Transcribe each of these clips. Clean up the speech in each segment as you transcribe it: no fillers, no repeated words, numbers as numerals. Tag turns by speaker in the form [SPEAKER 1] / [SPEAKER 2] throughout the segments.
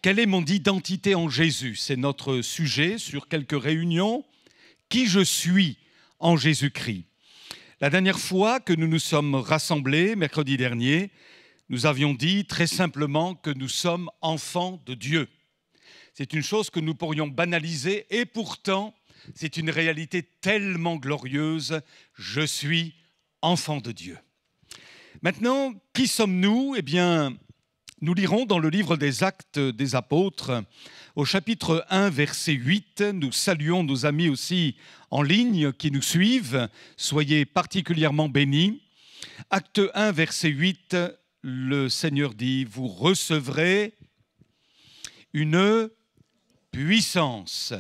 [SPEAKER 1] Quelle est mon identité en Jésus? C'est notre sujet sur quelques réunions. Qui je suis en Jésus-Christ? La dernière fois que nous nous sommes rassemblés, mercredi dernier, nous avions dit très simplement que nous sommes enfants de Dieu. C'est une chose que nous pourrions banaliser et pourtant, c'est une réalité tellement glorieuse. Je suis enfant de Dieu. Maintenant, qui sommes-nous? Eh bien, nous lirons dans le livre des Actes des Apôtres, au chapitre 1, verset 8. Nous saluons nos amis aussi en ligne qui nous suivent. Soyez particulièrement bénis. Acte 1, verset 8, le Seigneur dit, vous recevrez une puissance,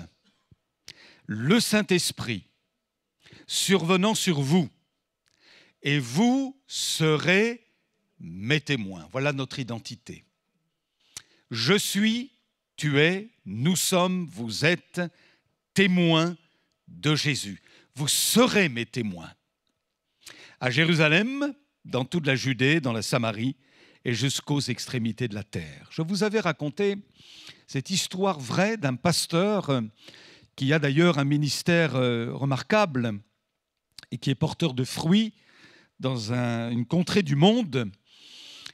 [SPEAKER 1] le Saint-Esprit, survenant sur vous, et vous serez mes témoins. Voilà notre identité. Je suis, tu es, nous sommes, vous êtes témoins de Jésus. Vous serez mes témoins. À Jérusalem, dans toute la Judée, dans la Samarie et jusqu'aux extrémités de la terre. Je vous avais raconté cette histoire vraie d'un pasteur qui a d'ailleurs un ministère remarquable et qui est porteur de fruits dans une contrée du monde.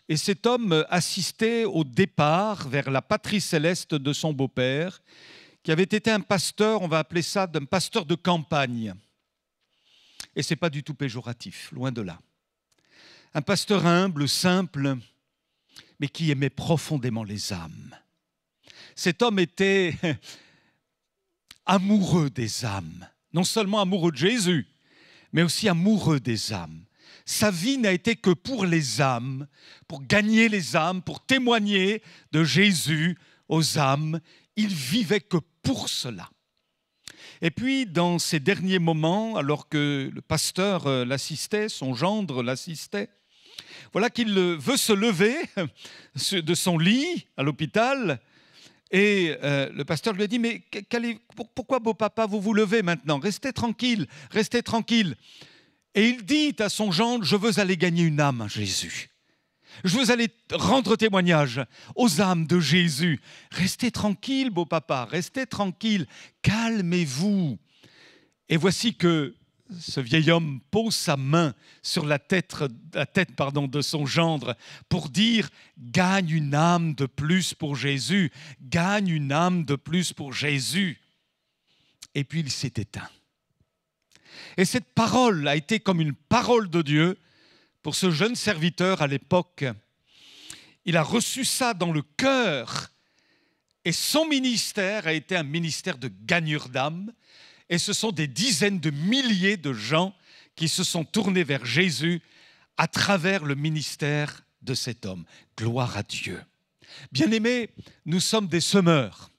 [SPEAKER 1] Et cet homme assistait au départ vers la patrie céleste de son beau-père, qui avait été un pasteur, on va appeler ça un pasteur de campagne. Et ce n'est pas du tout péjoratif, loin de là. Un pasteur humble, simple, mais qui aimait profondément les âmes. Cet homme était amoureux des âmes, non seulement amoureux de Jésus, mais aussi amoureux des âmes. Sa vie n'a été que pour les âmes, pour gagner les âmes, pour témoigner de Jésus aux âmes. Il vivait que pour cela. Et puis, dans ces derniers moments, alors que le pasteur l'assistait, son gendre l'assistait, voilà qu'il veut se lever de son lit à l'hôpital. Et le pasteur lui a dit, mais pourquoi, beau papa, vous vous levez maintenant? Restez tranquille, restez tranquille. Et il dit à son gendre, je veux aller gagner une âme à Jésus. Je veux aller rendre témoignage aux âmes de Jésus. Restez tranquille, beau papa, restez tranquille, calmez-vous. Et voici que ce vieil homme pose sa main sur la tête de son gendre pour dire « Gagne une âme de plus pour Jésus, gagne une âme de plus pour Jésus. » Et puis il s'est éteint. Et cette parole a été comme une parole de Dieu pour ce jeune serviteur à l'époque. Il a reçu ça dans le cœur et son ministère a été un ministère de gagneur d'âmes. Et ce sont des dizaines de milliers de gens qui se sont tournés vers Jésus à travers le ministère de cet homme. Gloire à Dieu. Bien-aimés, nous sommes des semeurs.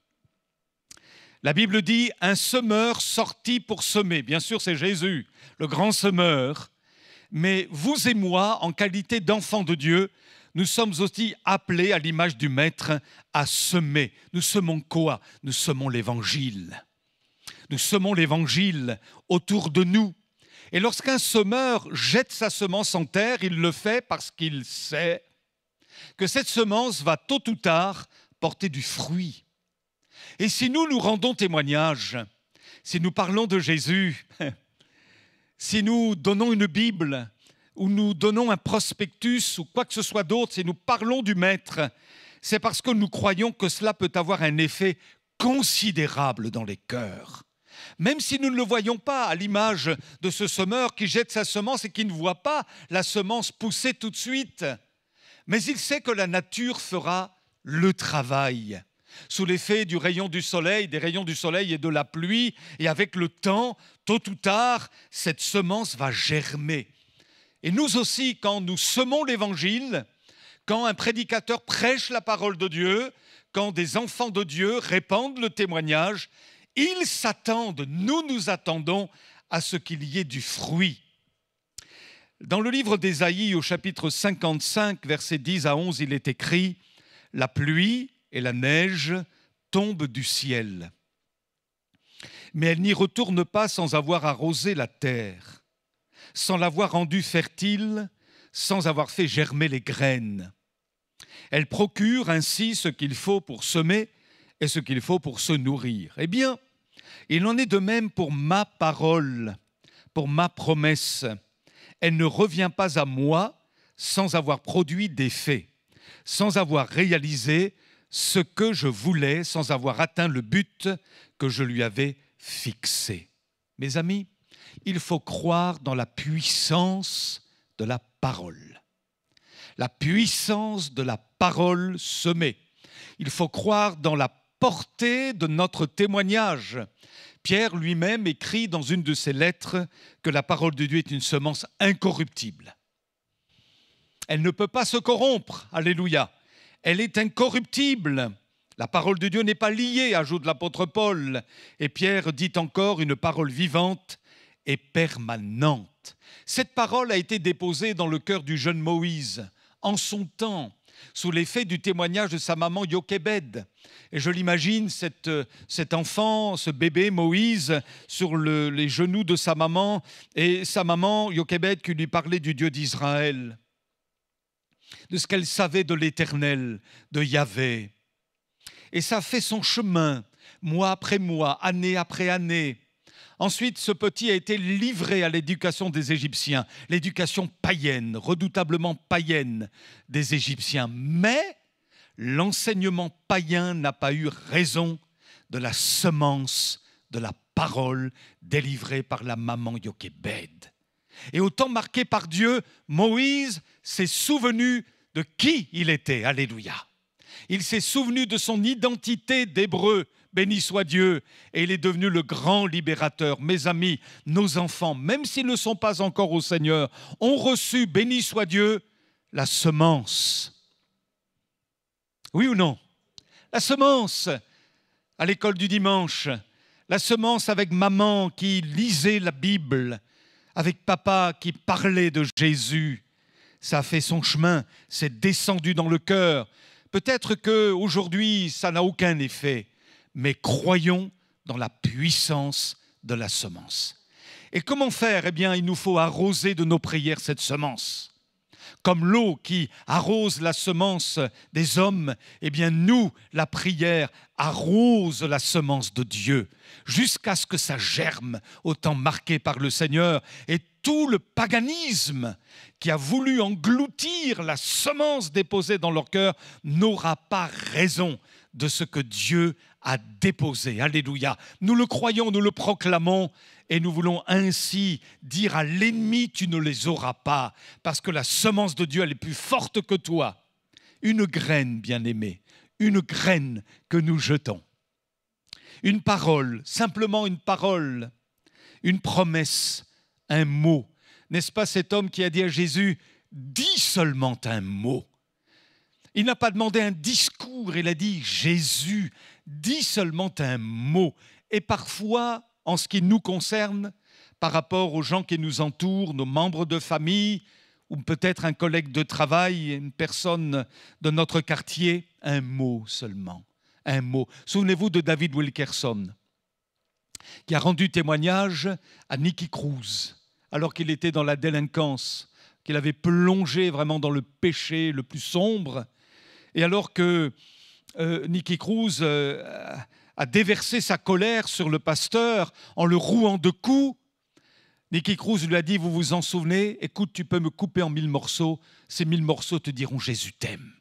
[SPEAKER 1] La Bible dit « un semeur sorti pour semer ». Bien sûr, c'est Jésus, le grand semeur. Mais vous et moi, en qualité d'enfants de Dieu, nous sommes aussi appelés à l'image du Maître à semer. Nous semons quoi? Nous semons l'Évangile. Nous semons l'Évangile autour de nous. Et lorsqu'un semeur jette sa semence en terre, il le fait parce qu'il sait que cette semence va tôt ou tard porter du fruit. Et si nous rendons témoignage, si nous parlons de Jésus, si nous donnons une Bible, ou nous donnons un prospectus, ou quoi que ce soit d'autre, si nous parlons du Maître, c'est parce que nous croyons que cela peut avoir un effet considérable dans les cœurs. Même si nous ne le voyons pas, à l'image de ce semeur qui jette sa semence et qui ne voit pas la semence pousser tout de suite. Mais il sait que la nature fera le travail. Sous l'effet du rayon du soleil, des rayons du soleil et de la pluie, et avec le temps, tôt ou tard, cette semence va germer. Et nous aussi, quand nous semons l'Évangile, quand un prédicateur prêche la parole de Dieu, quand des enfants de Dieu répandent le témoignage, ils s'attendent, nous attendons à ce qu'il y ait du fruit. Dans le livre d'Ésaïe, au chapitre 55, versets 10 à 11, il est écrit « La pluie et la neige tombent du ciel, mais elles n'y retournent pas sans avoir arrosé la terre, sans l'avoir rendue fertile, sans avoir fait germer les graines. Elle procure ainsi ce qu'il faut pour semer et ce qu'il faut pour se nourrir. Eh bien, il en est de même pour ma parole, pour ma promesse. Elle ne revient pas à moi sans avoir produit d'effet, sans avoir réalisé ce que je voulais, sans avoir atteint le but que je lui avais fixé. Mes amis, il faut croire dans la puissance de la parole. La puissance de la parole semée. Il faut croire dans la portée de notre témoignage. Pierre lui-même écrit dans une de ses lettres que la parole de Dieu est une semence incorruptible. Elle ne peut pas se corrompre, alléluia. Elle est incorruptible. La parole de Dieu n'est pas liée, ajoute l'apôtre Paul. Et Pierre dit encore une parole vivante et permanente. Cette parole a été déposée dans le cœur du jeune Moïse, en son temps, sous l'effet du témoignage de sa maman Jochébed. Et je l'imagine, cet enfant, ce bébé Moïse, sur les genoux de sa maman, et sa maman Jochébed qui lui parlait du Dieu d'Israël, de ce qu'elle savait de l'Éternel, de Yahvé. Et ça fait son chemin, mois après mois, année après année. Ensuite, ce petit a été livré à l'éducation des Égyptiens, l'éducation païenne, redoutablement païenne des Égyptiens. Mais l'enseignement païen n'a pas eu raison de la semence de la parole délivrée par la maman Jochébed. Et au temps marqué par Dieu, Moïse s'est souvenu de qui il était. Alléluia. Il s'est souvenu de son identité d'Hébreu. Béni soit Dieu, et il est devenu le grand libérateur. Mes amis, nos enfants, même s'ils ne sont pas encore au Seigneur, ont reçu, béni soit Dieu, la semence. Oui ou non? La semence à l'école du dimanche, la semence avec maman qui lisait la Bible, avec papa qui parlait de Jésus. Ça a fait son chemin, c'est descendu dans le cœur. Peut-être qu'aujourd'hui, ça n'a aucun effet. Mais croyons dans la puissance de la semence. Et comment faire? Eh bien, il nous faut arroser de nos prières cette semence. Comme l'eau qui arrose la semence des hommes, eh bien nous, la prière, arrose la semence de Dieu jusqu'à ce que ça germe au temps marqué par le Seigneur. Et tout le paganisme qui a voulu engloutir la semence déposée dans leur cœur n'aura pas raison de ce que Dieu a déposé. Alléluia. Nous le croyons, nous le proclamons et nous voulons ainsi dire à l'ennemi, tu ne les auras pas, parce que la semence de Dieu, elle est plus forte que toi. Une graine, bien-aimée, une graine que nous jetons. Une parole, simplement une parole, une promesse, un mot. N'est-ce pas cet homme qui a dit à Jésus, dis seulement un mot. Il n'a pas demandé un discours, il a dit Jésus, dis seulement un mot. Et parfois, en ce qui nous concerne, par rapport aux gens qui nous entourent, nos membres de famille, ou peut-être un collègue de travail, une personne de notre quartier, un mot seulement, un mot. Souvenez-vous de David Wilkerson, qui a rendu témoignage à Nicky Cruz, alors qu'il était dans la délinquance, qu'il avait plongé vraiment dans le péché le plus sombre. Et alors que Nicky Cruz a déversé sa colère sur le pasteur en le rouant de coups, Nicky Cruz lui a dit, vous vous en souvenez, écoute, tu peux me couper en 1000 morceaux, ces 1000 morceaux te diront Jésus t'aime.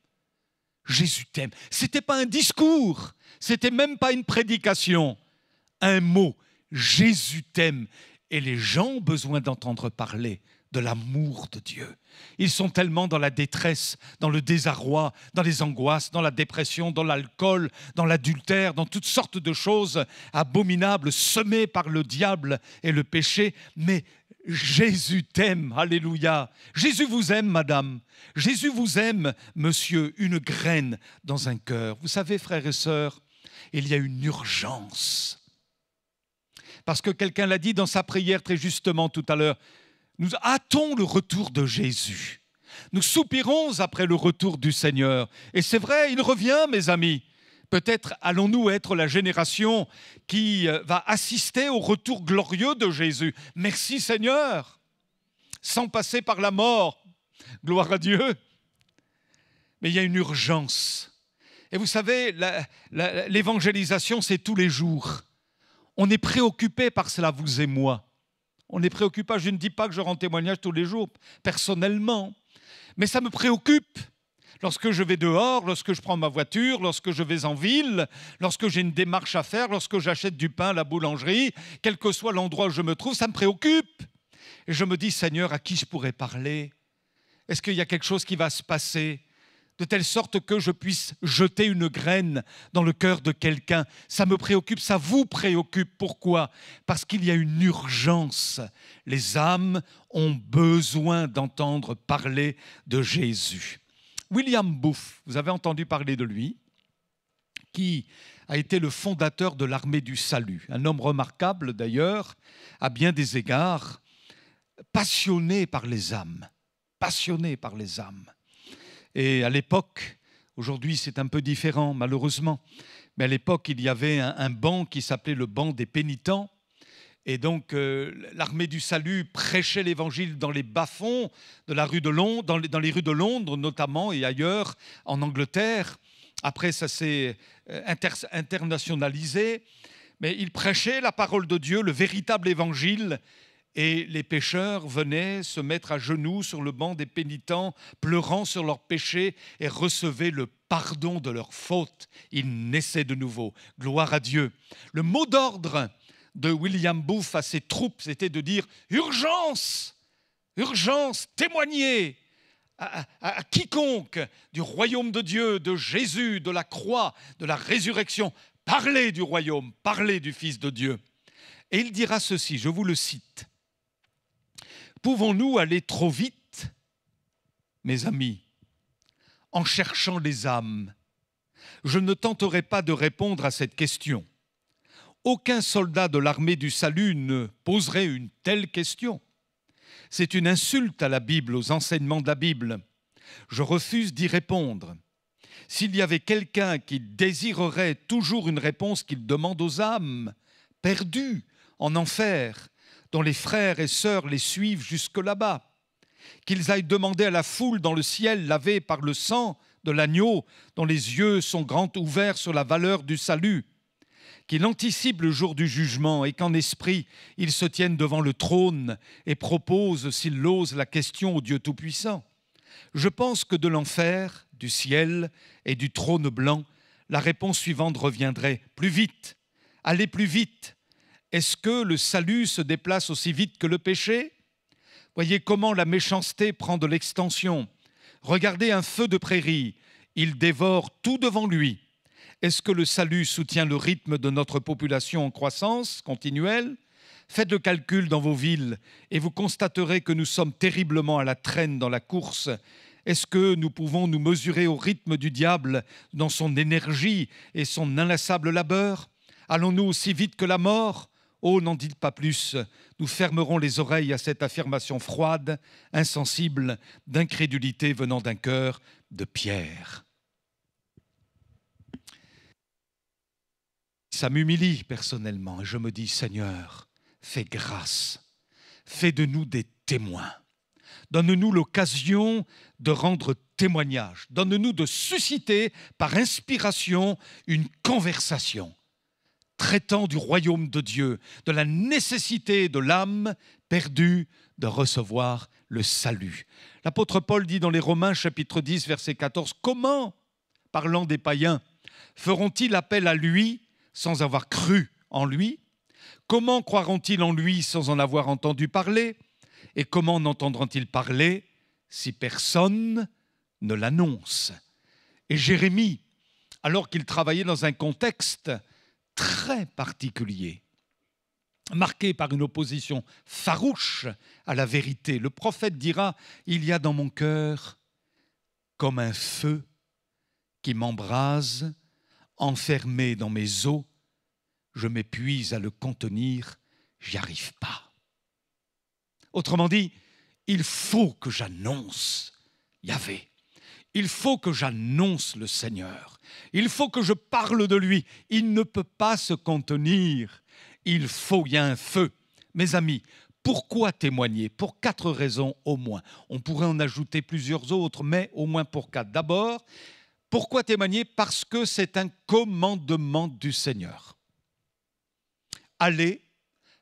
[SPEAKER 1] Jésus t'aime. Ce n'était pas un discours, ce n'était même pas une prédication, un mot, Jésus t'aime. Et les gens ont besoin d'entendre parler de l'amour de Dieu. Ils sont tellement dans la détresse, dans le désarroi, dans les angoisses, dans la dépression, dans l'alcool, dans l'adultère, dans toutes sortes de choses abominables semées par le diable et le péché. Mais Jésus t'aime, alléluia. Jésus vous aime, madame. Jésus vous aime, monsieur, une graine dans un cœur. Vous savez, frères et sœurs, il y a une urgence. Parce que quelqu'un l'a dit dans sa prière très justement tout à l'heure, nous hâtons le retour de Jésus. Nous soupirons après le retour du Seigneur. Et c'est vrai, il revient, mes amis. Peut-être allons-nous être la génération qui va assister au retour glorieux de Jésus. Merci Seigneur, sans passer par la mort. Gloire à Dieu. mais il y a une urgence. Et vous savez, l'évangélisation, c'est tous les jours. On est préoccupé par cela, vous et moi. On est préoccupé, je ne dis pas que je rends témoignage tous les jours, personnellement, mais ça me préoccupe. Lorsque je vais dehors, lorsque je prends ma voiture, lorsque je vais en ville, lorsque j'ai une démarche à faire, lorsque j'achète du pain à la boulangerie, quel que soit l'endroit où je me trouve, ça me préoccupe. Et je me dis, Seigneur, à qui je pourrais parler? Est-ce qu'il y a quelque chose qui va se passer de telle sorte que je puisse jeter une graine dans le cœur de quelqu'un? Ça me préoccupe, ça vous préoccupe. Pourquoi? Parce qu'il y a une urgence. Les âmes ont besoin d'entendre parler de Jésus. William Booth, vous avez entendu parler de lui, qui a été le fondateur de l'Armée du Salut. Un homme remarquable d'ailleurs, à bien des égards, passionné par les âmes. Passionné par les âmes. Et à l'époque, aujourd'hui c'est un peu différent malheureusement, mais à l'époque il y avait un banc qui s'appelait le banc des pénitents. Et donc l'Armée du Salut prêchait l'évangile dans les bas-fonds de la rue de Londres, dans les rues de Londres notamment et ailleurs en Angleterre. Après ça s'est internationalisé, mais il prêchait la parole de Dieu, le véritable évangile. Et les pécheurs venaient se mettre à genoux sur le banc des pénitents, pleurant sur leurs péchés et recevaient le pardon de leurs fautes. Ils naissaient de nouveau. Gloire à Dieu. Le mot d'ordre de William Booth à ses troupes, c'était de dire « Urgence ! Urgence ! Témoignez !» à quiconque du royaume de Dieu, de Jésus, de la croix, de la résurrection. Parlez du royaume, parlez du Fils de Dieu. Et il dira ceci, je vous le cite. Pouvons-nous aller trop vite, mes amis, en cherchant les âmes? Je ne tenterai pas de répondre à cette question. Aucun soldat de l'armée du salut ne poserait une telle question. C'est une insulte à la Bible, aux enseignements de la Bible. Je refuse d'y répondre. S'il y avait quelqu'un qui désirerait toujours une réponse qu'il demande aux âmes, perdues en enfer, dont les frères et sœurs les suivent jusque là-bas, qu'ils aillent demander à la foule dans le ciel lavée par le sang de l'agneau, dont les yeux sont grands ouverts sur la valeur du salut, qu'il anticipe le jour du jugement et qu'en esprit, ils se tiennent devant le trône et proposent, s'ils l'osent, la question au Dieu Tout-Puissant. Je pense que de l'enfer, du ciel et du trône blanc, la réponse suivante reviendrait « plus vite, allez plus vite ». Est-ce que le salut se déplace aussi vite que le péché? Voyez comment la méchanceté prend de l'extension. Regardez un feu de prairie, il dévore tout devant lui. Est-ce que le salut soutient le rythme de notre population en croissance continuelle? Faites le calcul dans vos villes et vous constaterez que nous sommes terriblement à la traîne dans la course. Est-ce que nous pouvons nous mesurer au rythme du diable dans son énergie et son inlassable labeur? Allons-nous aussi vite que la mort? Oh, n'en dites pas plus, nous fermerons les oreilles à cette affirmation froide, insensible, d'incrédulité venant d'un cœur de pierre. Ça m'humilie personnellement et je me dis, Seigneur, fais grâce, fais de nous des témoins. Donne-nous l'occasion de rendre témoignage, donne-nous de susciter par inspiration une conversation traitant du royaume de Dieu, de la nécessité de l'âme perdue de recevoir le salut. L'apôtre Paul dit dans les Romains chapitre 10 verset 14, « Comment, parlant des païens, feront-ils appel à lui sans avoir cru en lui? Comment croiront-ils en lui sans en avoir entendu parler? Et comment n'entendront-ils parler si personne ne l'annonce ?» Et Jérémie, alors qu'il travaillait dans un contexte très particulier, marqué par une opposition farouche à la vérité, le prophète dira « Il y a dans mon cœur comme un feu qui m'embrase, enfermé dans mes os, je m'épuise à le contenir, j'y arrive pas. » Autrement dit, il faut que j'annonce Yahvé. Il faut que j'annonce le Seigneur. Il faut que je parle de lui. Il ne peut pas se contenir. Il y a un feu. Mes amis, Pourquoi témoigner? Pour 4 raisons au moins. On pourrait en ajouter plusieurs autres, mais au moins pour 4. D'abord, pourquoi témoigner? Parce que c'est un commandement du Seigneur. Allez,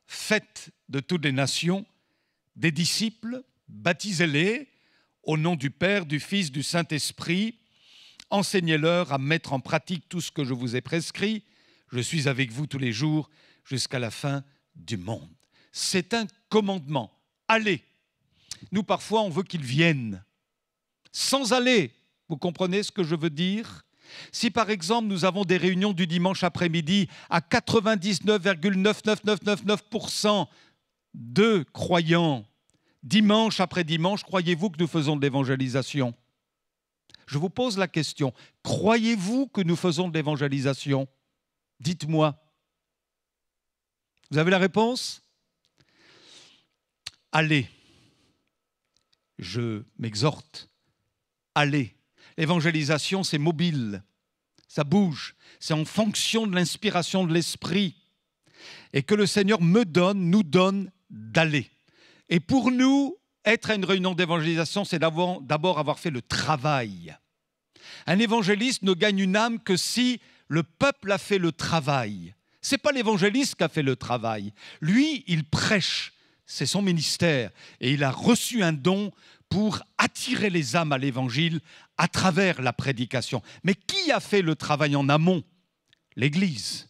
[SPEAKER 1] faites de toutes les nations des disciples, baptisez-les au nom du Père, du Fils, du Saint-Esprit, enseignez-leur à mettre en pratique tout ce que je vous ai prescrit. Je suis avec vous tous les jours jusqu'à la fin du monde. C'est un commandement. Allez. Nous, parfois, on veut qu'ils viennent sans aller. Vous comprenez ce que je veux dire? Si, par exemple, nous avons des réunions du dimanche après-midi à 99,99999% de croyants, dimanche après dimanche, croyez-vous que nous faisons de l'évangélisation? Je vous pose la question. Croyez-vous que nous faisons de l'évangélisation? Dites-moi. Vous avez la réponse? Allez. Je m'exhorte. Allez. L'évangélisation, c'est mobile. Ça bouge. C'est en fonction de l'inspiration de l'Esprit. Et que le Seigneur me donne, nous donne d'aller. Et pour nous, être à une réunion d'évangélisation, c'est d'abord avoir fait le travail. Un évangéliste ne gagne une âme que si le peuple a fait le travail. Ce n'est pas l'évangéliste qui a fait le travail. Lui, il prêche, c'est son ministère. Et il a reçu un don pour attirer les âmes à l'évangile à travers la prédication. Mais qui a fait le travail en amont? L'Église.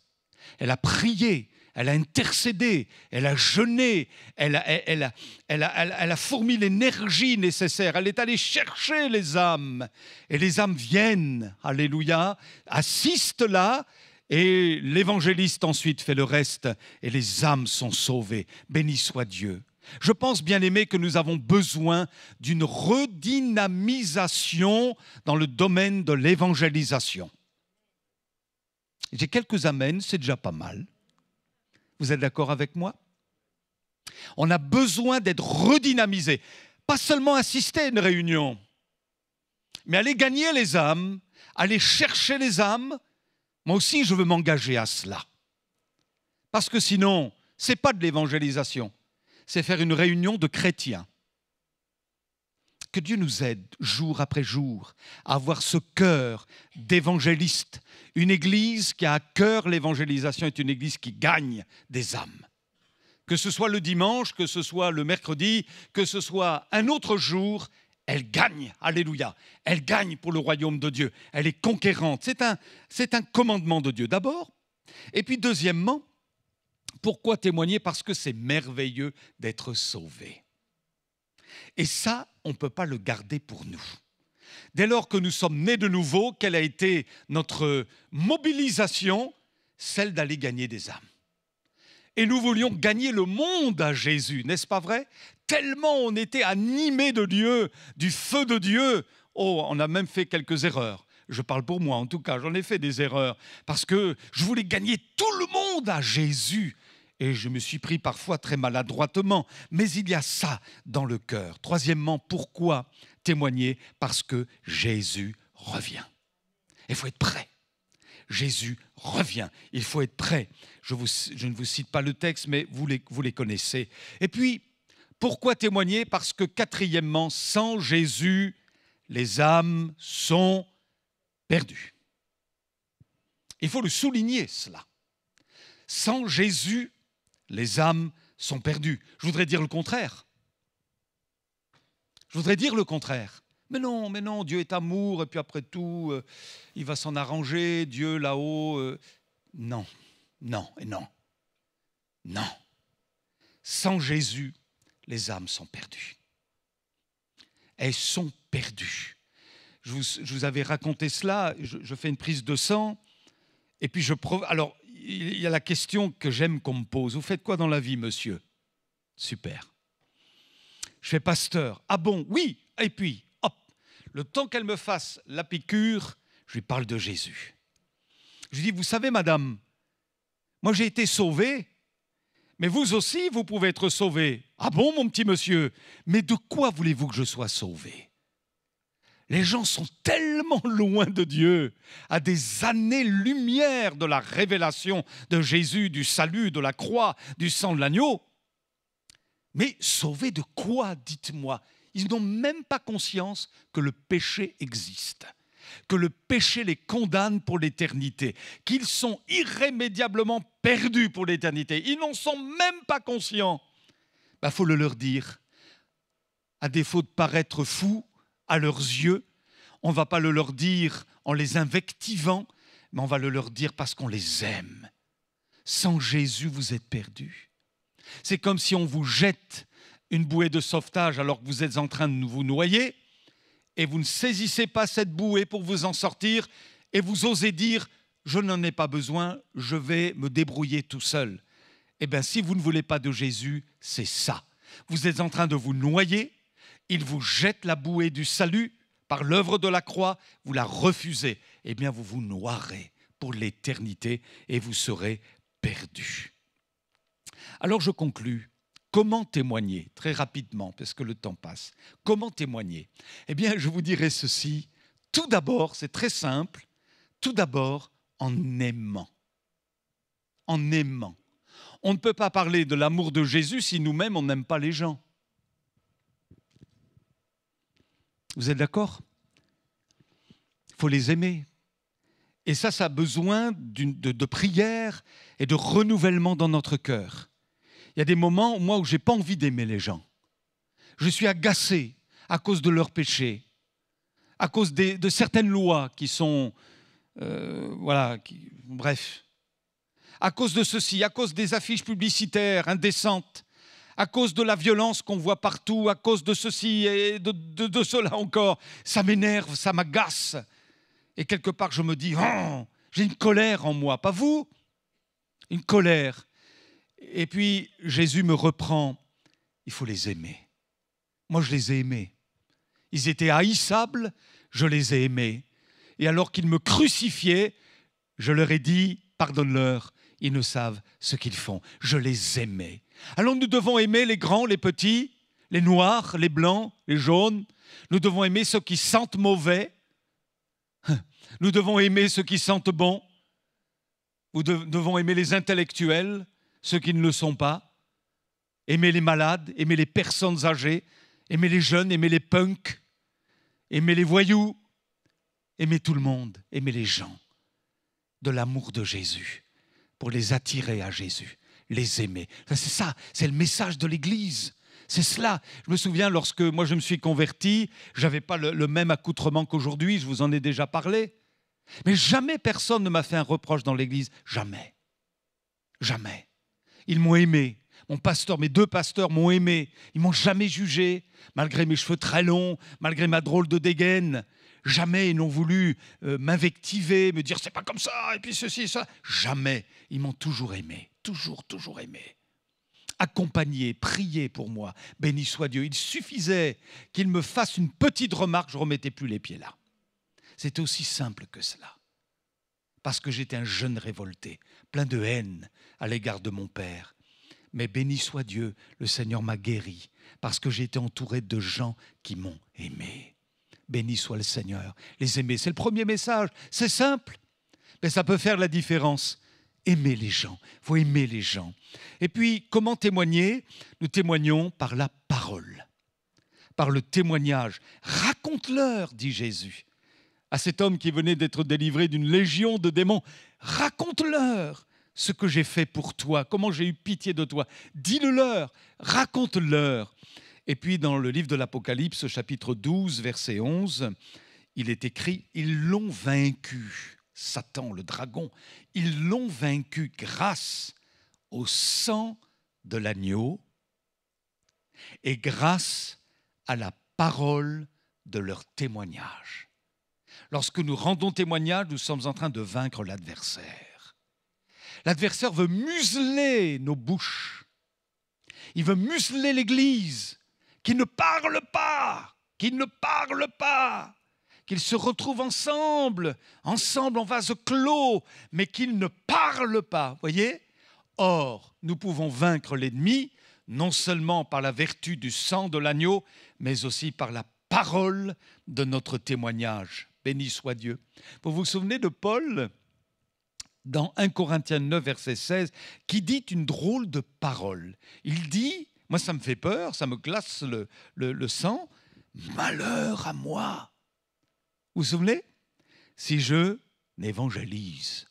[SPEAKER 1] Elle a prié, elle a intercédé, elle a jeûné, elle a fourni l'énergie nécessaire, elle est allée chercher les âmes. Et les âmes viennent, alléluia, assistent là, et l'évangéliste ensuite fait le reste, et les âmes sont sauvées. Béni soit Dieu. Je pense, bien-aimés, que nous avons besoin d'une redynamisation dans le domaine de l'évangélisation. J'ai quelques amens, c'est déjà pas mal. Vous êtes d'accord avec moi? On a besoin d'être redynamisé. Pas seulement assister à une réunion, mais aller gagner les âmes, aller chercher les âmes. Moi aussi, je veux m'engager à cela. Parce que sinon, ce n'est pas de l'évangélisation. C'est faire une réunion de chrétiens. Que Dieu nous aide jour après jour à avoir ce cœur d'évangéliste. Une église qui a à cœur l'évangélisation est une église qui gagne des âmes. Que ce soit le dimanche, que ce soit le mercredi, que ce soit un autre jour, elle gagne, alléluia. Elle gagne pour le royaume de Dieu. Elle est conquérante. C'est un commandement de Dieu d'abord. Et puis deuxièmement, pourquoi témoigner? Parce que c'est merveilleux d'être sauvé. Et ça, on ne peut pas le garder pour nous. Dès lors que nous sommes nés de nouveau, quelle a été notre mobilisation? Celle d'aller gagner des âmes. Et nous voulions gagner le monde à Jésus, n'est-ce pas vrai? Tellement on était animés de Dieu, du feu de Dieu. Oh, on a même fait quelques erreurs. Je parle pour moi, en tout cas, j'en ai fait des erreurs. Parce que je voulais gagner tout le monde à Jésus. Et je me suis pris parfois très maladroitement. Mais il y a ça dans le cœur. Troisièmement, pourquoi témoigner? Parce que Jésus revient. Il faut être prêt. Jésus revient. Il faut être prêt. Je ne vous cite pas le texte, mais vous les connaissez. Et puis, pourquoi témoigner? Parce que quatrièmement, sans Jésus, les âmes sont perdues. Il faut le souligner, cela. Sans Jésus, les âmes sont perdues. Je voudrais dire le contraire. Mais non, Dieu est amour, et puis après tout, il va s'en arranger, Dieu là-haut. Non. Sans Jésus, les âmes sont perdues. Elles sont perdues. Je vous avais raconté cela, je fais une prise de sang, et puis alors, il y a la question que j'aime qu'on me pose. Vous faites quoi dans la vie, monsieur? Super. Je fais pasteur. Ah bon? Oui. Et puis, hop, le temps qu'elle me fasse la piqûre, je lui parle de Jésus. Je lui dis, vous savez, madame, moi j'ai été sauvé, mais vous aussi, vous pouvez être sauvé. Ah bon, mon petit monsieur? Mais de quoi voulez-vous que je sois sauvé? Les gens sont tellement loin de Dieu, à des années-lumière de la révélation de Jésus, du salut, de la croix, du sang de l'agneau. Mais sauvés de quoi, dites-moi? Ils n'ont même pas conscience que le péché existe, que le péché les condamne pour l'éternité, qu'ils sont irrémédiablement perdus pour l'éternité. Ils n'en sont même pas conscients. Il faut le leur dire. À défaut de paraître fous à leurs yeux, on ne va pas le leur dire en les invectivant, mais on va le leur dire parce qu'on les aime. Sans Jésus, vous êtes perdus. C'est comme si on vous jette une bouée de sauvetage alors que vous êtes en train de vous noyer et vous ne saisissez pas cette bouée pour vous en sortir et vous osez dire « je n'en ai pas besoin, je vais me débrouiller tout seul ». Eh bien, si vous ne voulez pas de Jésus, c'est ça. Vous êtes en train de vous noyer, il vous jette la bouée du salut par l'œuvre de la croix, vous la refusez. Eh bien, vous vous noierez pour l'éternité et vous serez perdus. Alors, je conclus. Comment témoigner? Très rapidement, parce que le temps passe. Comment témoigner? Eh bien, je vous dirai ceci. Tout d'abord, c'est très simple, tout d'abord en aimant. En aimant. On ne peut pas parler de l'amour de Jésus si nous-mêmes, on n'aime pas les gens. Vous êtes d'accord? Il faut les aimer. Et ça a besoin de prière et de renouvellement dans notre cœur. Il y a des moments, moi, où je n'ai pas envie d'aimer les gens. Je suis agacé à cause de leurs péchés, à cause de certaines lois qui sont, bref, à cause de ceci, à cause des affiches publicitaires indécentes, à cause de la violence qu'on voit partout, à cause de ceci et de cela encore. Ça m'énerve, ça m'agace. Et quelque part, je me dis, oh, j'ai une colère en moi, pas vous? Une colère. Et puis, Jésus me reprend, il faut les aimer. Moi, je les ai aimés. Ils étaient haïssables, je les ai aimés. Et alors qu'ils me crucifiaient, je leur ai dit, pardonne-leur, ils ne savent ce qu'ils font. Je les aimais. Alors nous devons aimer les grands, les petits, les noirs, les blancs, les jaunes. Nous devons aimer ceux qui sentent mauvais. Nous devons aimer ceux qui sentent bon. Nous devons aimer les intellectuels, ceux qui ne le sont pas. Aimer les malades, aimer les personnes âgées, aimer les jeunes, aimer les punks, aimer les voyous, aimer tout le monde, aimer les gens. De l'amour de Jésus, pour les attirer à Jésus, les aimer. C'est ça, c'est le message de l'Église. C'est cela. Je me souviens, lorsque moi je me suis converti, je n'avais pas le même accoutrement qu'aujourd'hui, je vous en ai déjà parlé. Mais jamais personne ne m'a fait un reproche dans l'Église. Jamais. Jamais. Ils m'ont aimé. Mon pasteur, mes deux pasteurs m'ont aimé. Ils ne m'ont jamais jugé, malgré mes cheveux très longs, malgré ma drôle de dégaine. Jamais ils n'ont voulu m'invectiver, me dire c'est pas comme ça, et puis ceci, ça. Jamais. Ils m'ont toujours aimé. Toujours, toujours aimé. Accompagné, prié pour moi. Béni soit Dieu. Il suffisait qu'il me fasse une petite remarque, je ne remettais plus les pieds là. C'était aussi simple que cela. Parce que j'étais un jeune révolté, plein de haine à l'égard de mon père. Mais béni soit Dieu, le Seigneur m'a guéri, parce que j'ai été entouré de gens qui m'ont aimé. Béni soit le Seigneur. Les aimer, c'est le premier message. C'est simple, mais ça peut faire la différence. Aimer les gens, il faut aimer les gens. Et puis, comment témoigner? Nous témoignons par la parole, par le témoignage. Raconte-leur, dit Jésus, à cet homme qui venait d'être délivré d'une légion de démons. Raconte-leur ce que j'ai fait pour toi, comment j'ai eu pitié de toi. Dis-le-leur, raconte-leur. Et puis, dans le livre de l'Apocalypse, chapitre 12, verset 11, il est écrit « Ils l'ont vaincu ». Satan, le dragon, ils l'ont vaincu grâce au sang de l'agneau et grâce à la parole de leur témoignage. Lorsque nous rendons témoignage, nous sommes en train de vaincre l'adversaire. L'adversaire veut museler nos bouches. Il veut museler l'Église, qui ne parle pas, qu'ils se retrouvent ensemble en vase clos, mais qu'ils ne parlent pas, voyez? Or, nous pouvons vaincre l'ennemi, non seulement par la vertu du sang de l'agneau, mais aussi par la parole de notre témoignage. Béni soit Dieu. Vous vous souvenez de Paul, dans 1 Corinthiens 9, verset 16, qui dit une drôle de parole. Il dit, Moi, ça me fait peur, ça me glace le sang. Malheur à moi. Vous vous souvenez? Si je n'évangélise.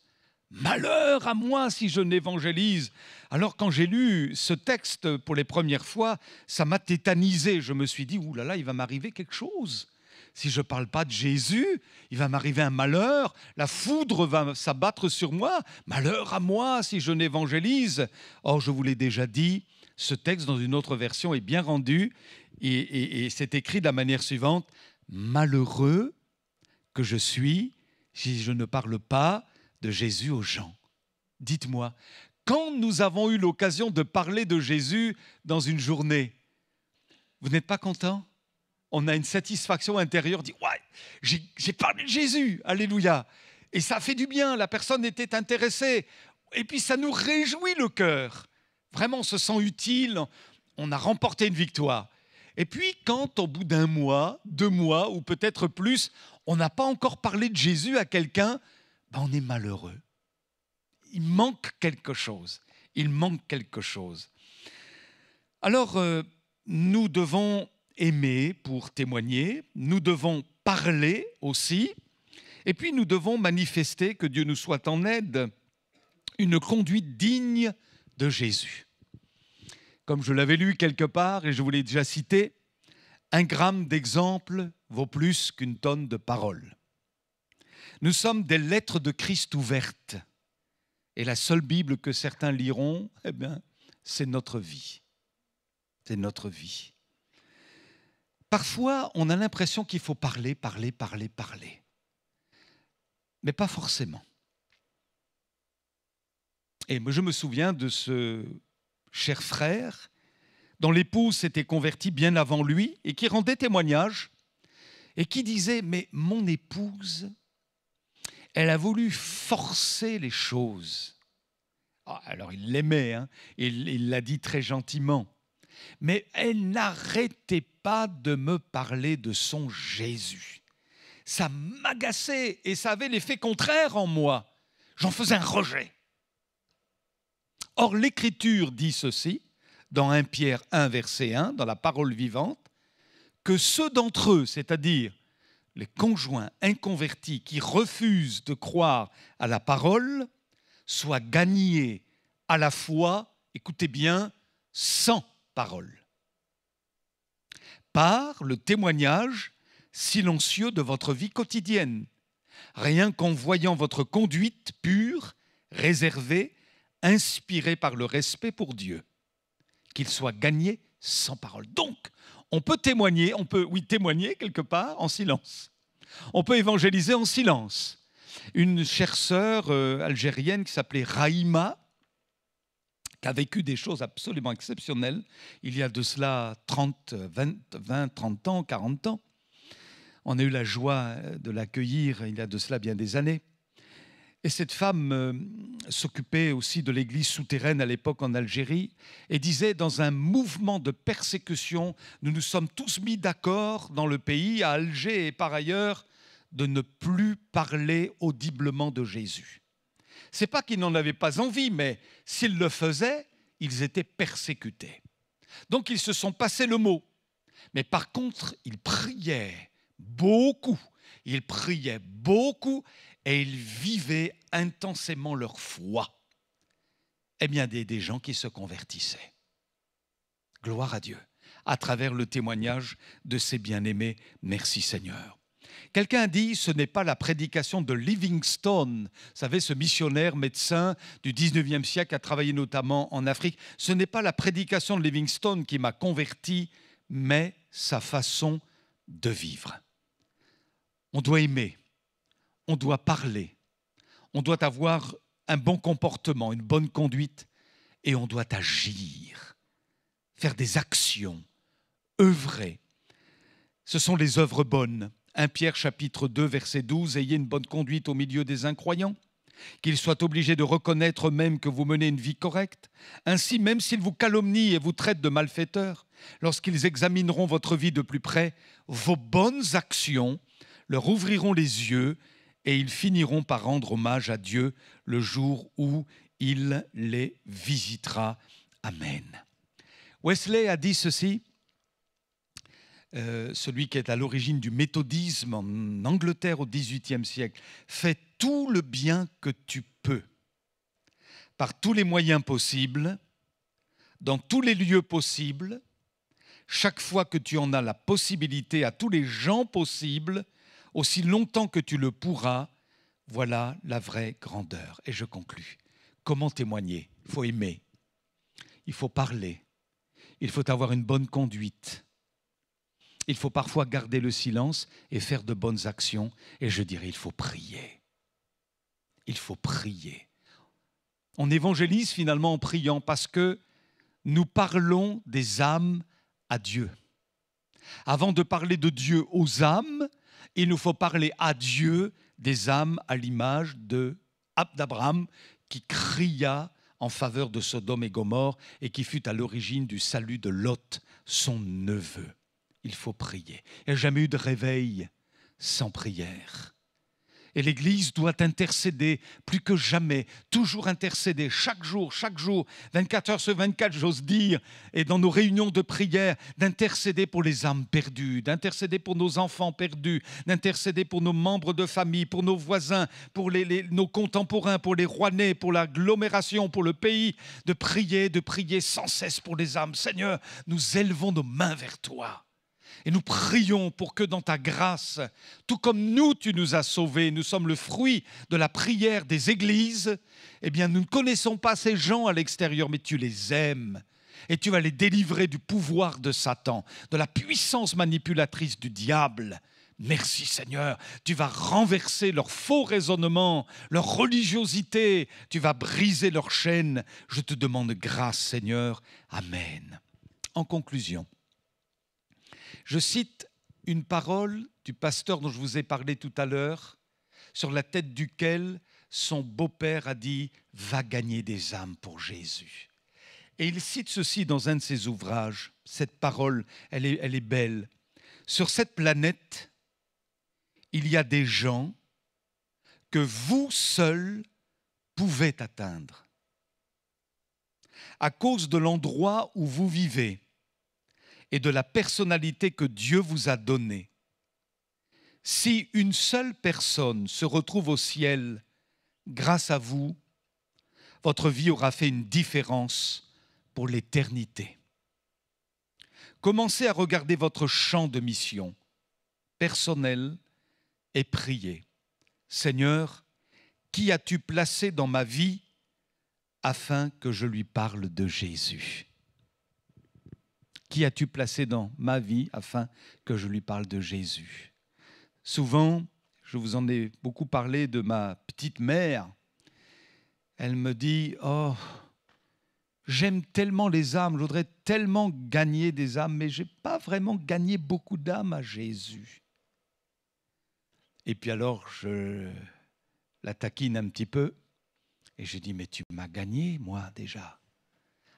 [SPEAKER 1] Malheur à moi si je n'évangélise. Alors quand j'ai lu ce texte pour les premières fois, ça m'a tétanisé. Je me suis dit, ouh là là, il va m'arriver quelque chose. Si je ne parle pas de Jésus, il va m'arriver un malheur. La foudre va s'abattre sur moi. Malheur à moi si je n'évangélise. Or, je vous l'ai déjà dit, ce texte dans une autre version est bien rendu et c'est écrit de la manière suivante. Malheureux que je suis si je ne parle pas de Jésus aux gens. Dites-moi, quand nous avons eu l'occasion de parler de Jésus dans une journée, vous n'êtes pas content? On a une satisfaction intérieure, on dit ouais, j'ai parlé de Jésus, alléluia. Et ça fait du bien, la personne était intéressée. Et puis ça nous réjouit le cœur. Vraiment, on se sent utile, on a remporté une victoire. Et puis quand au bout d'un mois, 2 mois ou peut-être plus, on n'a pas encore parlé de Jésus à quelqu'un, on est malheureux. Il manque quelque chose. Il manque quelque chose. Alors, nous devons aimer pour témoigner, nous devons parler aussi, et puis nous devons manifester, que Dieu nous soit en aide, une conduite digne de Jésus. Comme je l'avais lu quelque part, et je vous l'ai déjà cité, 1 gramme d'exemple vaut plus qu'une tonne de paroles. Nous sommes des lettres de Christ ouvertes. Et la seule Bible que certains liront, c'est notre vie. C'est notre vie. Parfois, on a l'impression qu'il faut parler. Mais pas forcément. Et je me souviens de ce cher frère dont l'épouse s'était convertie bien avant lui et qui rendait témoignage et qui disait « Mais mon épouse, elle a voulu forcer les choses. » Alors il l'aimait, il l'a dit très gentiment. Mais elle n'arrêtait pas de me parler de son Jésus. Ça m'agaçait et ça avait l'effet contraire en moi. J'en faisais un rejet. Or, l'Écriture dit ceci, dans 1 Pierre 1, verset 1, dans la parole vivante, que ceux d'entre eux, c'est-à-dire les conjoints inconvertis qui refusent de croire à la parole, soient gagnés à la fois, écoutez bien, sans parole, par le témoignage silencieux de votre vie quotidienne, rien qu'en voyant votre conduite pure, réservée, inspirée par le respect pour Dieu, qu'il soit gagné sans parole. Donc, on peut témoigner, témoigner quelque part en silence. On peut évangéliser en silence. Une chère sœur algérienne qui s'appelait Rahima, qui a vécu des choses absolument exceptionnelles, il y a de cela 30 ans, 40 ans. On a eu la joie de l'accueillir il y a de cela bien des années. Et cette femme s'occupait aussi de l'église souterraine à l'époque en Algérie et disait, dans un mouvement de persécution, nous nous sommes tous mis d'accord dans le pays, à Alger et par ailleurs, de ne plus parler audiblement de Jésus. Ce n'est pas qu'ils n'en avaient pas envie, mais s'ils le faisaient, ils étaient persécutés. Donc ils se sont passés le mot. Mais par contre, ils priaient beaucoup. Ils priaient beaucoup et ils vivaient intensément leur foi. Eh bien, des gens qui se convertissaient. Gloire à Dieu, à travers le témoignage de ces bien-aimés. Merci Seigneur. Quelqu'un dit, ce n'est pas la prédication de Livingstone, vous savez, ce missionnaire médecin du 19e siècle qui a travaillé notamment en Afrique. Ce n'est pas la prédication de Livingstone qui m'a converti, mais sa façon de vivre. On doit aimer, on doit parler, on doit avoir un bon comportement, une bonne conduite, et on doit agir, faire des actions, œuvrer. Ce sont les œuvres bonnes. 1 Pierre chapitre 2, verset 12, « Ayez une bonne conduite au milieu des incroyants, qu'ils soient obligés de reconnaître eux-mêmes que vous menez une vie correcte. Ainsi, même s'ils vous calomnient et vous traitent de malfaiteurs, lorsqu'ils examineront votre vie de plus près, vos bonnes actions leur ouvriront les yeux et ils finiront par rendre hommage à Dieu le jour où il les visitera. » Amen. Wesley a dit ceci, celui qui est à l'origine du méthodisme en Angleterre au XVIIIe siècle. Fais tout le bien que tu peux, par tous les moyens possibles, dans tous les lieux possibles, chaque fois que tu en as la possibilité, à tous les gens possibles, aussi longtemps que tu le pourras. Voilà la vraie grandeur. Et je conclus. Comment témoigner? Il faut aimer, il faut parler, il faut avoir une bonne conduite. Il faut parfois garder le silence et faire de bonnes actions. Et je dirais, il faut prier. Il faut prier. On évangélise finalement en priant parce que nous parlons des âmes à Dieu. Avant de parler de Dieu aux âmes, il nous faut parler à Dieu des âmes à l'image d'Abraham qui cria en faveur de Sodome et Gomorrhe et qui fut à l'origine du salut de Lot, son neveu. Il faut prier. Il n'y a jamais eu de réveil sans prière. Et l'Église doit intercéder plus que jamais, toujours intercéder, chaque jour, 24 heures sur 24, j'ose dire, et dans nos réunions de prière, d'intercéder pour les âmes perdues, d'intercéder pour nos enfants perdus, d'intercéder pour nos membres de famille, pour nos voisins, pour nos contemporains, pour les Rouennais, pour l'agglomération, pour le pays, de prier sans cesse pour les âmes. Seigneur, nous élevons nos mains vers toi. Et nous prions pour que dans ta grâce, tout comme nous, tu nous as sauvés, nous sommes le fruit de la prière des églises, eh bien nous ne connaissons pas ces gens à l'extérieur, mais tu les aimes. Et tu vas les délivrer du pouvoir de Satan, de la puissance manipulatrice du diable. Merci Seigneur, tu vas renverser leurs faux raisonnements, leur religiosité, tu vas briser leurs chaînes. Je te demande grâce Seigneur. Amen. En conclusion, je cite une parole du pasteur dont je vous ai parlé tout à l'heure, sur la tête duquel son beau-père a dit « Va gagner des âmes pour Jésus ». Et il cite ceci dans un de ses ouvrages. Cette parole, elle est belle. Sur cette planète, il y a des gens que vous seuls pouvez atteindre. À cause de l'endroit où vous vivez, et de la personnalité que Dieu vous a donnée. Si une seule personne se retrouve au ciel grâce à vous, votre vie aura fait une différence pour l'éternité. Commencez à regarder votre champ de mission personnel et priez. Seigneur, qui as-tu placé dans ma vie afin que je lui parle de Jésus ? Qui as-tu placé dans ma vie afin que je lui parle de Jésus? Souvent, je vous en ai beaucoup parlé de ma petite mère. Elle me dit, oh, j'aime tellement les âmes, je voudrais tellement gagner des âmes, mais je n'ai pas vraiment gagné beaucoup d'âmes à Jésus. Et puis alors, je la taquine un petit peu et je dis, mais tu m'as gagné, moi, déjà.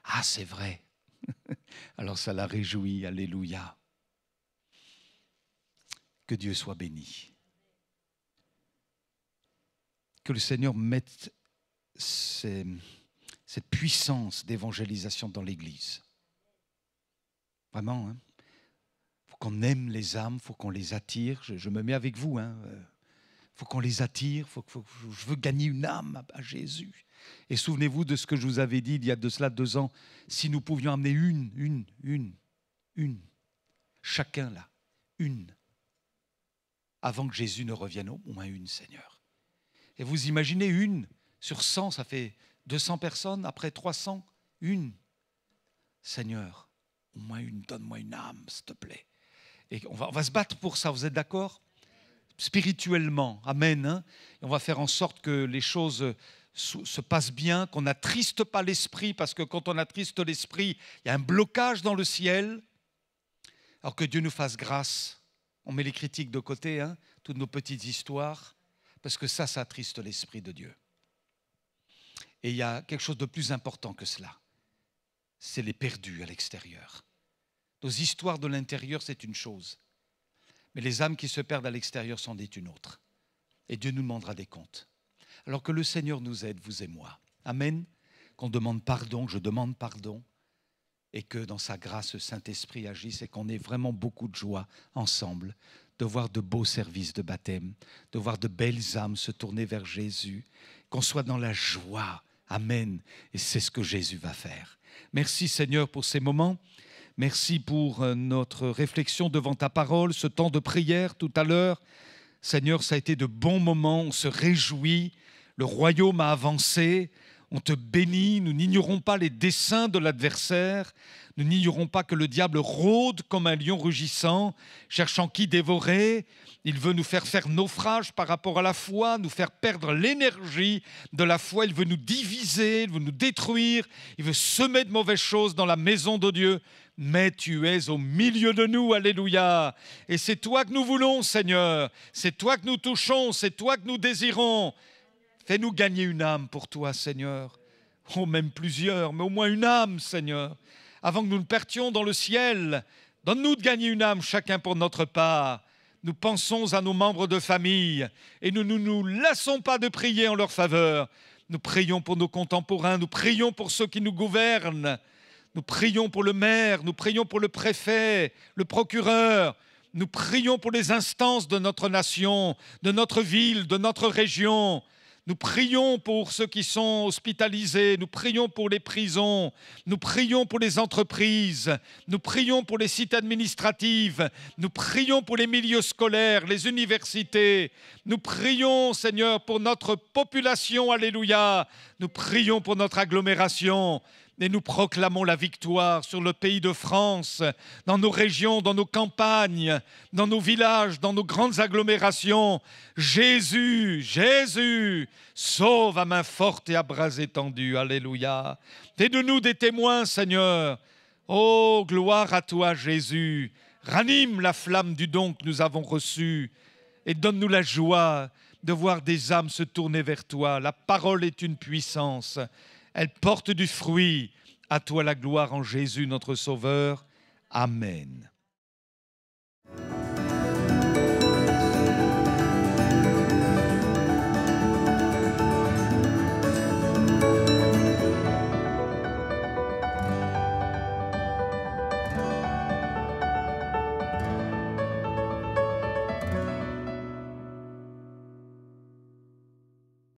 [SPEAKER 1] Ah, c'est vrai. Alors ça la réjouit, alléluia. Que Dieu soit béni. Que le Seigneur mette cette puissance d'évangélisation dans l'Église. Vraiment, hein. Faut qu'on aime les âmes, faut qu'on les attire. Je me mets avec vous, hein. Faut qu'on les attire. Je veux gagner une âme à Jésus. Et souvenez-vous de ce que je vous avais dit il y a de cela 2 ans. Si nous pouvions amener une, chacun là, une, avant que Jésus ne revienne, au moins une, Seigneur. Et vous imaginez une sur 100, ça fait 200 personnes, après 300, une. Seigneur, au moins une, donne-moi une âme, s'il te plaît. Et on va se battre pour ça, vous êtes d'accord? Spirituellement, amen. Hein, et on va faire en sorte que les choses se passent bien, qu'on n'attriste pas l'esprit, parce que quand on attriste l'esprit, il y a un blocage dans le ciel. Alors que Dieu nous fasse grâce. On met les critiques de côté, hein, toutes nos petites histoires, parce que ça attriste l'esprit de Dieu. Et il y a quelque chose de plus important que cela. C'est les perdus à l'extérieur. Nos histoires de l'intérieur, c'est une chose. Mais les âmes qui se perdent à l'extérieur c'en est une autre. Et Dieu nous demandera des comptes. Alors que le Seigneur nous aide, vous et moi. Amen. Qu'on demande pardon, que je demande pardon. et que dans sa grâce, le Saint-Esprit agisse et qu'on ait vraiment beaucoup de joie ensemble, de voir de beaux services de baptême, de voir de belles âmes se tourner vers Jésus, qu'on soit dans la joie. Amen. Et c'est ce que Jésus va faire. Merci Seigneur pour ces moments. Merci pour notre réflexion devant ta parole, ce temps de prière tout à l'heure. Seigneur, ça a été de bons moments, on se réjouit, le royaume a avancé, on te bénit, nous n'ignorons pas les desseins de l'adversaire, nous n'ignorons pas que le diable rôde comme un lion rugissant, cherchant qui dévorer. Il veut nous faire naufrage par rapport à la foi, nous faire perdre l'énergie de la foi, il veut nous diviser, il veut nous détruire, il veut semer de mauvaises choses dans la maison de Dieu. Mais tu es au milieu de nous, alléluia. Et c'est toi que nous voulons, Seigneur. C'est toi que nous touchons, c'est toi que nous désirons. Fais-nous gagner une âme pour toi, Seigneur. Oh, même plusieurs, mais au moins une âme, Seigneur. Avant que nous ne partions dans le ciel, donne-nous de gagner une âme, chacun pour notre part. Nous pensons à nos membres de famille et nous ne nous lassons pas de prier en leur faveur. Nous prions pour nos contemporains, nous prions pour ceux qui nous gouvernent. Nous prions pour le maire, nous prions pour le préfet, le procureur. Nous prions pour les instances de notre nation, de notre ville, de notre région. Nous prions pour ceux qui sont hospitalisés, nous prions pour les prisons, nous prions pour les entreprises, nous prions pour les sites administratifs, nous prions pour les milieux scolaires, les universités. Nous prions, Seigneur, pour notre population, alléluia. Nous prions pour notre agglomération. Et nous proclamons la victoire sur le pays de France, dans nos régions, dans nos campagnes, dans nos villages, dans nos grandes agglomérations. Jésus, Jésus, sauve à main forte et à bras étendus. Alléluia. Fais de nous des témoins, Seigneur. Oh, gloire à toi, Jésus. Ranime la flamme du don que nous avons reçu et donne-nous la joie de voir des âmes se tourner vers toi. La parole est une puissance. Elle porte du fruit. À toi la gloire en Jésus, notre Sauveur. Amen.